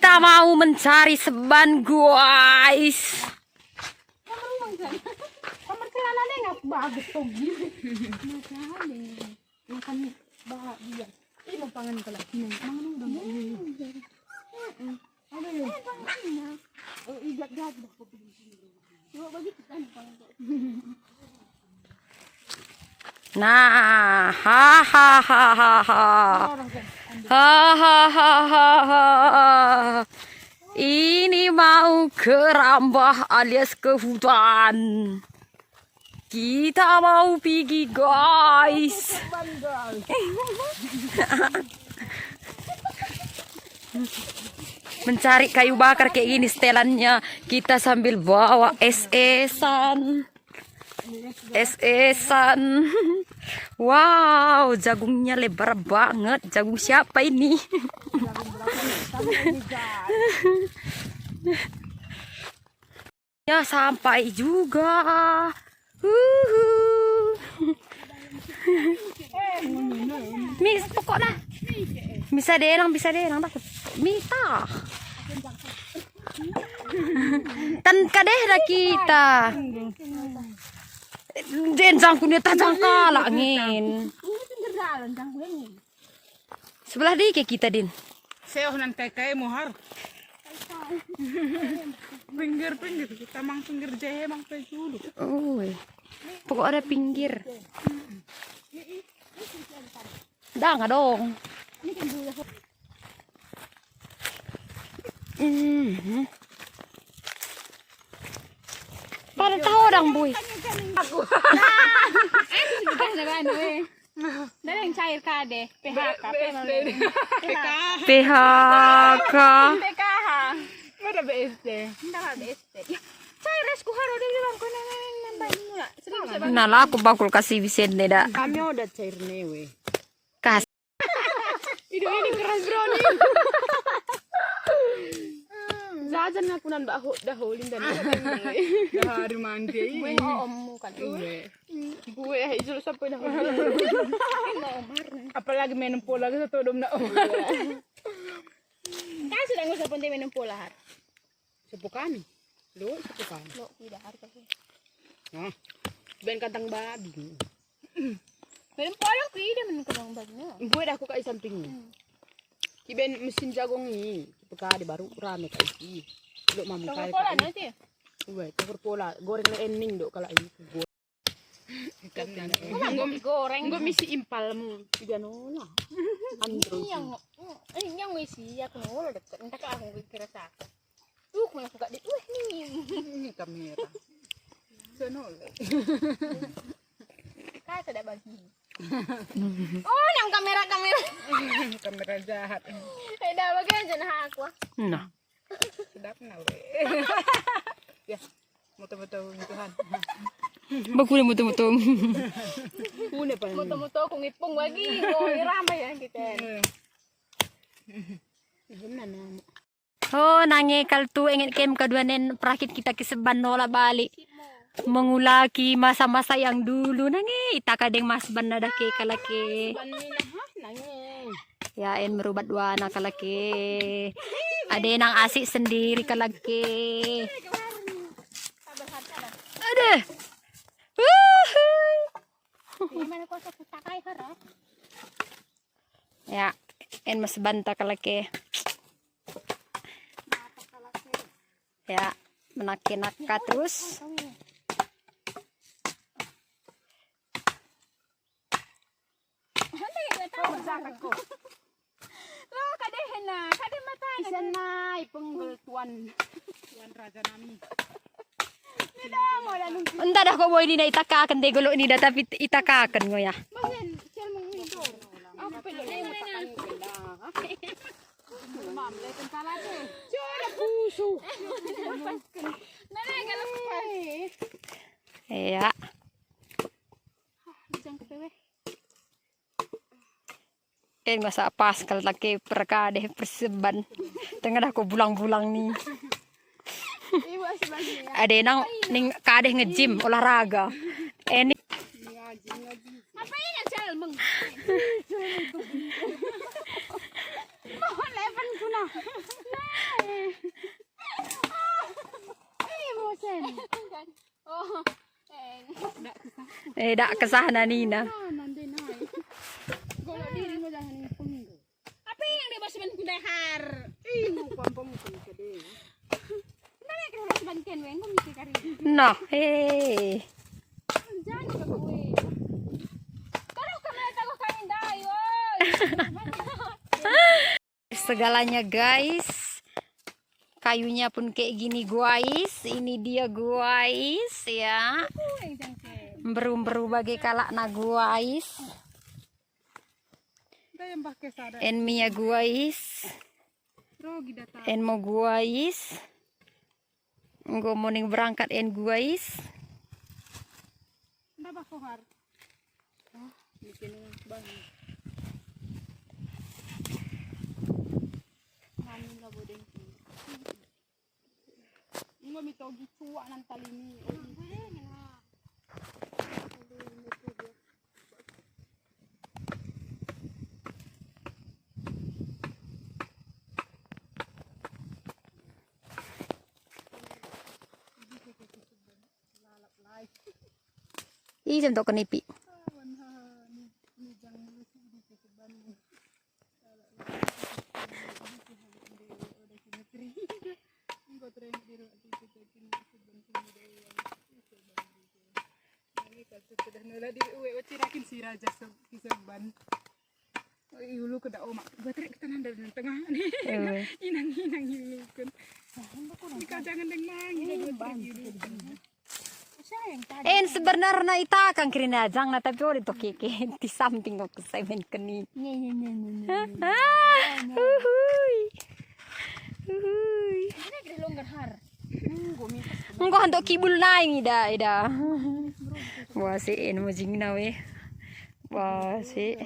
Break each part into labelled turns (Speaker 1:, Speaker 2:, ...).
Speaker 1: Kita mau mencari seban, guys.
Speaker 2: Kamar kelalane nggak bagus tuh gitu. Makan bahagia. Ini mau pangan kalau ini. Mangan udah mau ini. Ada ya. Oh, ijak dah dah kopi di sini. Coba bagi kita pangan.
Speaker 1: Nah, hahaha. Ini mau ke Rambah alias ke hutan. Kita mau pergi, guys. Mencari kayu bakar kayak gini setelannya. Kita sambil bawa es-esan. Es-esan. Wow, jagungnya lebar banget. Jagung siapa ini? Ya, sampai juga. Mis pokoknya. Bisa denang dah. Mita. Tan kadeh dah kita. Den jangku ni tajang kalangin. Sebelah di ke kita, Din.
Speaker 2: Seoh nan kai mohar. Pinggir kita mang pinggir jahe mang kai dulu.
Speaker 1: Oh. Pokok ada pinggir. Dah nggak dong. Pada tahu dong, Boy.
Speaker 3: Dari yang cair kade, PHK,
Speaker 1: PHK.
Speaker 3: PKH.
Speaker 2: Ada BSD.
Speaker 3: Enggak ada BSD. Cair resku haro dia bilang kau nambah mula. Serius
Speaker 1: Nah lah aku bakul kasih Vicente dah.
Speaker 2: Kami udah cair newe.
Speaker 1: Kas.
Speaker 3: hidup ini keras bro nih. Zajan aku nan bahu daholin dan
Speaker 2: Dah hari mandi.
Speaker 3: gue ngomong kan. Gue hijau sampai dah.
Speaker 2: Apalagi minum pola gitu tuh dom na omar.
Speaker 3: Kan sudah ngusap penting minum pola har.
Speaker 2: Sepukan. Lo sepukan.
Speaker 3: Lo tidak har kasi.
Speaker 2: Nah. Ben kantang babi.
Speaker 3: Minum pola ku ide minum kebang bagnya.
Speaker 2: Gue dah aku kai samping. Kiben mesin jagung ni. Sepukadi baru rame kai si. Lo mamu kai.
Speaker 3: Pola nanti.
Speaker 2: Gue campur pola. Goreng le ening do kalau itu. Ikan nan.
Speaker 3: Ngom goreng.
Speaker 2: Gue misi impalmu. Tidak nona. Andro.
Speaker 3: Yang ngisi aku nolo deket. Entah kalau aku kira sakit. Tuh aku buka di. Nih.
Speaker 2: Ini kamera. Senol.
Speaker 3: Kaya sudah bagi. Oh, yang kamera.
Speaker 2: Kamera jahat.
Speaker 3: Dah bagian jenah aku.
Speaker 1: Nah.
Speaker 2: Sedap na we. Ya. Muto-muto Tuhan.
Speaker 1: Bakul mutung-mutung.
Speaker 2: Une pa.
Speaker 3: Muto-muto aku ngipung lagi. Oh, ramai ya kita.
Speaker 2: Gimana?
Speaker 1: Oh, nangekal tu ingin kem kaduanen perakit kita ke seban nola balik. Mengulaki masa-masa yang dulu nange ita kadeng mas banada ke kalake. Ya en merubat dua anak kalake. Ada nang asik sendiri kalake. Ada.
Speaker 3: Gimana kau seputar kai har?
Speaker 1: Ya, en mas banta kalake. Ya, menak-naka terus.
Speaker 3: Lo kadeh na, kadeh mata na.
Speaker 2: Isa na ipenggal tuan raja nami.
Speaker 3: Tidak mau dah nunggu.
Speaker 1: Entah dah kau boy ni na itakakan deh golo ni dah tapi itakakan ngo ya.
Speaker 3: Bagian sial mengido. Aku peluk dia matakan benda. Mam, dah tentala tu.
Speaker 2: Jangan pusu.
Speaker 3: Nenek kalau lepas.
Speaker 1: Ya.
Speaker 3: Jangan kepewe.
Speaker 1: En masa pas kalau laki perkade perseban. Tengah dah kau bulang-bulang ni.
Speaker 3: Ibu asli ya.
Speaker 1: Ada nang ning kadeh nge-gym olahraga. Ini
Speaker 3: Ngapain ya sial meng? Mohon lepan kuna lah. Bosan. Oh.
Speaker 1: Dak kesah na Nina.
Speaker 3: Nanti naik. Golok diri mo jangan ngepung. Apa yang dia basuhan ku dahar? Ih, mo pampang ko ka din. Nana ka ras banken wen ko misi kari.
Speaker 1: Nah, hei.
Speaker 3: Jangan ka kowe. Taruh ka mata ko kanin dai,
Speaker 1: Segalanya guys. Kayunya pun kayak gini guys. Ini dia guys ya. Beru-beru bagai kalak na guys.
Speaker 3: Yang pakai sadar.
Speaker 1: En Mia guys.
Speaker 3: Rogi data.
Speaker 1: En mau guys. Engko morning berangkat en guys.
Speaker 3: Nda ba kohar. Oh, bikin bang. Mami la bodeng. Ngo mi togi cuak nan talini.
Speaker 1: Ih, jam tok kenipi.
Speaker 3: Iulu kada oma. Baterai kita nanda di tengah nih. Inang iulu kan. Ika jangan dengmang. Sayang tadi.
Speaker 1: En sebenarnya ita kan kirina jang na tapi ori to keke di samping aku semen keni. Uhuy.
Speaker 3: Ini kira longgar har.
Speaker 1: Engko hantok kibul naing ida. Wah si en mo jing na we. Wah si.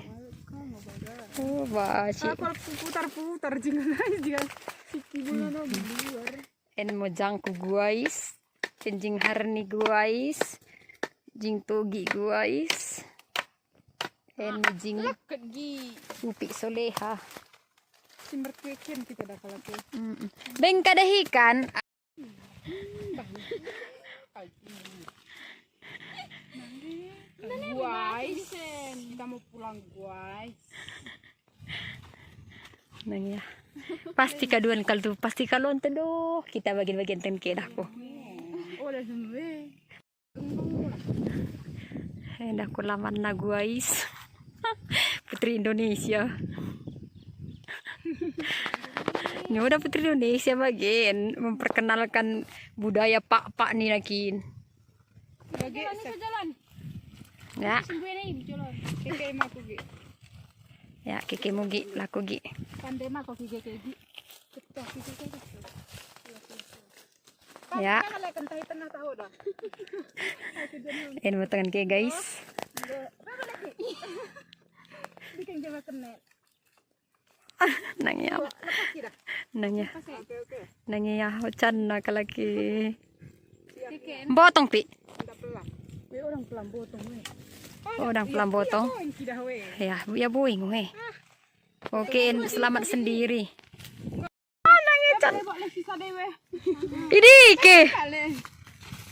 Speaker 1: Wah si.
Speaker 3: Putar jangan sikibul na di luar.
Speaker 1: En mo jang ku guys. Jing harni guys. Jing togi guys. En mo jing
Speaker 3: Kegi.
Speaker 1: upi soleha.
Speaker 3: Simber keken kita dah kalau ke.
Speaker 1: Beng kadahikan.
Speaker 3: Guys, kita mau pulang guys.
Speaker 1: Nang ya. Pasti kaduan kaldu, pasti kalon teduh. Kita bagian-bagian ten kedahku.
Speaker 3: Oh, dah semua.
Speaker 1: Aku laman na guys. Putri Indonesia. Ya udah Putri Indonesia bagian memperkenalkan budaya pak-pak nih nakin.
Speaker 3: Bagi jalan.
Speaker 1: Ya,
Speaker 3: Gue nih jalan. Keke mah aku gi.
Speaker 1: ya keke mugi laku gi.
Speaker 3: Pandai mah kok keke gi. Cepat keke.
Speaker 1: Ya,
Speaker 3: Kalau kentai tengah tahu dah.
Speaker 1: ini tangan ke guys.
Speaker 3: Bikin jawa kena.
Speaker 1: Nangya,
Speaker 3: Lepas kira.
Speaker 1: nangya,
Speaker 3: Oke.
Speaker 1: nangya hujan nak lagi.
Speaker 3: Keke.
Speaker 1: Botong pi.
Speaker 3: Enggak pelan. We orang pelan botong we.
Speaker 1: Orang pelan botong.
Speaker 3: Tidak we.
Speaker 1: Ya boing weh. Oke, selamat sendiri.
Speaker 3: Can. Buat le sisa dewe.
Speaker 1: Ini ke.
Speaker 3: Kale.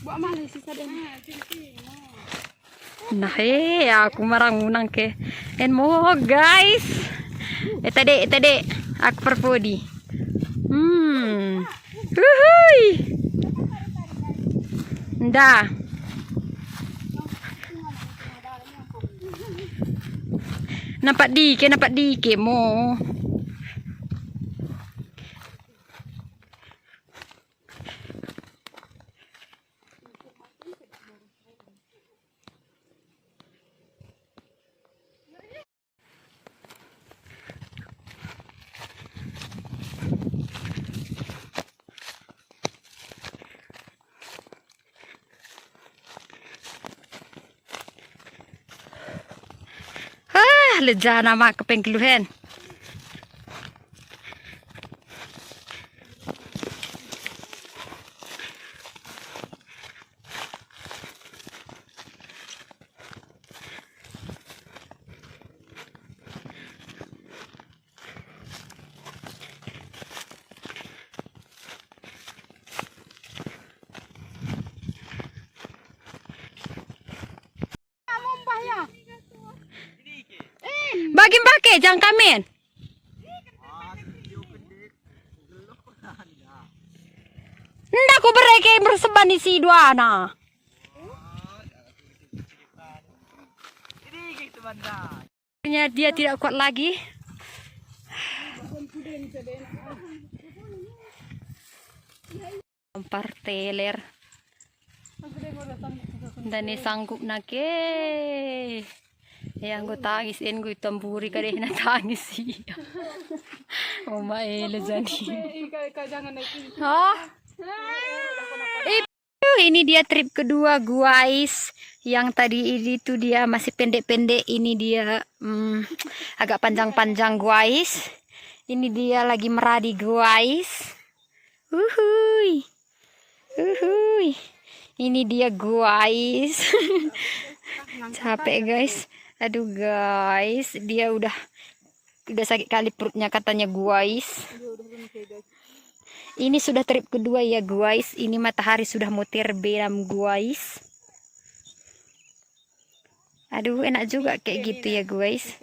Speaker 3: Buat mah le sisa dewe.
Speaker 1: Nah, aku marang unang ke. En mo guys. Tadi aku perpodi. Uhuy. Nda. Nampak dike mo. Leja nama kepengkeluhan. Bagi pakai jangan kamen. Ndak aku bereke berseban di si dua na. Akhirnya dia tidak kuat lagi. Lempar teler. Dan ni sanggup nak ke. Yang gue tangisin gue tamburi kadeh na tangis sih. Oh maele jadi. Oh. Ini dia trip kedua guys. Yang tadi itu dia masih pendek-pendek. Ini dia agak panjang-panjang guys. Ini dia lagi meradi guys. Uhuy. Uhuy. Ini dia guys. Capek guys. Aduh guys, dia udah sakit kali perutnya katanya guys. Ini sudah trip kedua ya guys. Ini matahari sudah mau terbenam guys. Aduh enak juga kayak gitu ya guys.